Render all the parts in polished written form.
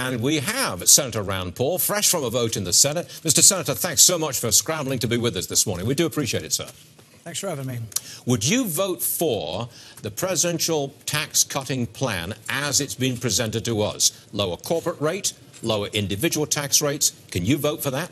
And we have Senator Rand Paul, fresh from a vote in the Senate. Mr. Senator, thanks so much for scrambling to be with us this morning. We do appreciate it, sir. Thanks for having me. Would you vote for the presidential tax-cutting plan as it's been presented to us? Lower corporate rate, lower individual tax rates. Can you vote for that?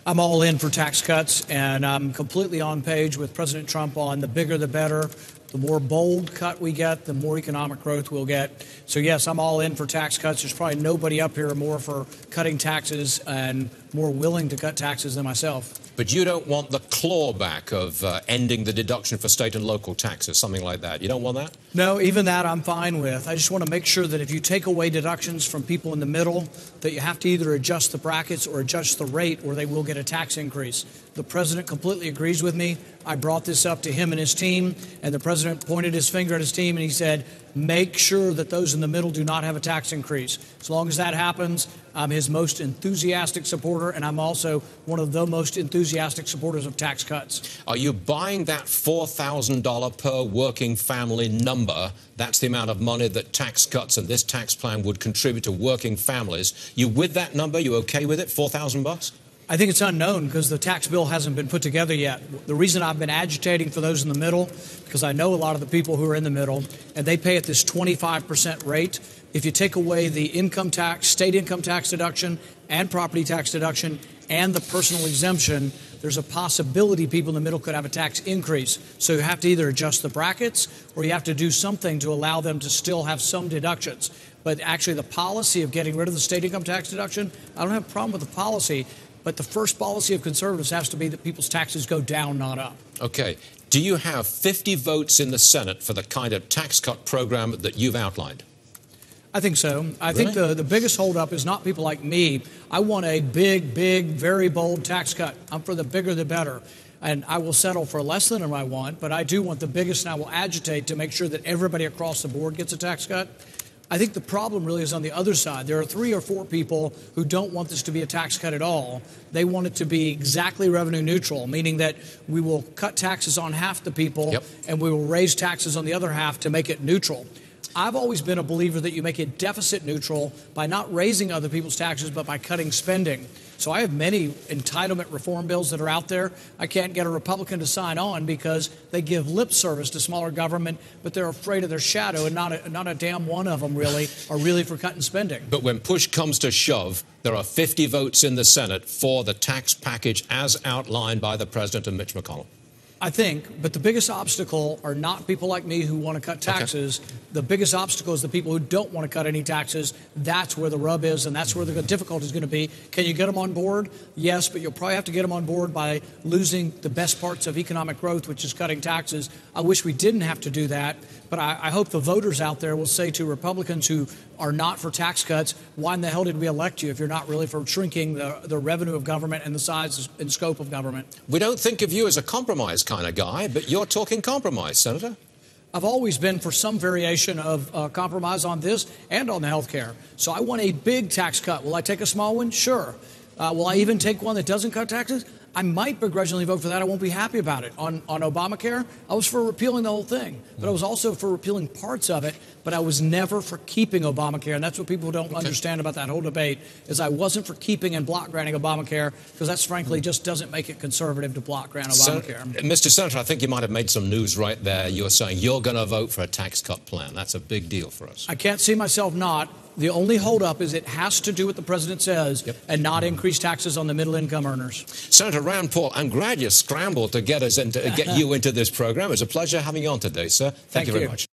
I'm all in for tax cuts, and I'm completely on page with President Trump on the bigger the better. The more bold cut we get, the more economic growth we'll get. So, yes, I'm all in for tax cuts. There's probably nobody up here more for cutting taxes and more willing to cut taxes than myself. But you don't want the clawback of ending the deduction for state and local taxes, something like that. You don't want that? No, even that I'm fine with. I just want to make sure that if you take away deductions from people in the middle, that you have to either adjust the brackets or adjust the rate, or they will get a tax increase. The president completely agrees with me. I brought this up to him and his team, and the president pointed his finger at his team and he said, make sure that those in the middle do not have a tax increase. As long as that happens, I'm his most enthusiastic supporter, and I'm also one of the most enthusiastic supporters of tax cuts. Are you buying that $4,000 per working family number? That's the amount of money that tax cuts and this tax plan would contribute to working families. You with that number? You okay with it? $4,000? I think it's unknown because the tax bill hasn't been put together yet. The reason I've been agitating for those in the middle, because I know a lot of the people who are in the middle, and they pay at this 25% rate. If you take away the income tax, state income tax deduction, and property tax deduction, and the personal exemption, there's a possibility people in the middle could have a tax increase. So you have to either adjust the brackets or you have to do something to allow them to still have some deductions. But actually the policy of getting rid of the state income tax deduction, I don't have a problem with the policy. But the first policy of conservatives has to be that people's taxes go down, not up. Okay. Do you have 50 votes in the Senate for the kind of tax cut program that you've outlined? I think so. I think the biggest holdup is not people like me. I want a big, very bold tax cut. I'm for the bigger the better. And I will settle for less than I want, but I do want the biggest, and I will agitate to make sure that everybody across the board gets a tax cut. I think the problem really is on the other side. There are 3 or 4 people who don't want this to be a tax cut at all. They want it to be exactly revenue neutral, meaning that we will cut taxes on half the people and we will raise taxes on the other half to make it neutral. I've always been a believer that you make it deficit neutral by not raising other people's taxes, but by cutting spending. So I have many entitlement reform bills that are out there. I can't get a Republican to sign on because they give lip service to smaller government, but they're afraid of their shadow, and not a damn one of them really are really for cutting spending. But when push comes to shove, there are 50 votes in the Senate for the tax package as outlined by the President and Mitch McConnell. I think, but the biggest obstacle are not people like me who want to cut taxes. Okay. The biggest obstacle is the people who don't want to cut any taxes. That's where the rub is, and that's where the difficulty is going to be. Can you get them on board? Yes, but you'll probably have to get them on board by losing the best parts of economic growth, which is cutting taxes. I wish we didn't have to do that, but I hope the voters out there will say to Republicans who are not for tax cuts, why in the hell did we elect you if you're not really for shrinking the revenue of government and the size and scope of government? We don't think of you as a compromise kind of guy, but you're talking compromise, Senator. I've always been for some variation of compromise on this and on the health care. So I want a big tax cut. Will I take a small one? Sure. Will I even take one that doesn't cut taxes? I might begrudgingly vote for that. I won't be happy about it. On Obamacare, I was for repealing the whole thing, but I was also for repealing parts of it, but I was never for keeping Obamacare, and that's what people don't understand about that whole debate, is I wasn't for keeping and block granting Obamacare, because that's frankly just doesn't make it conservative to block grant Obamacare. Mr. Senator, I think you might have made some news right there. You're saying you're going to vote for a tax cut plan. That's a big deal for us. I can't see myself not. The only holdup is it has to do what the president says and not increase taxes on the middle-income earners. Senator Rand Paul, I'm glad you scrambled to get us into, get you into this program. It's a pleasure having you on today, sir. Thank you very much.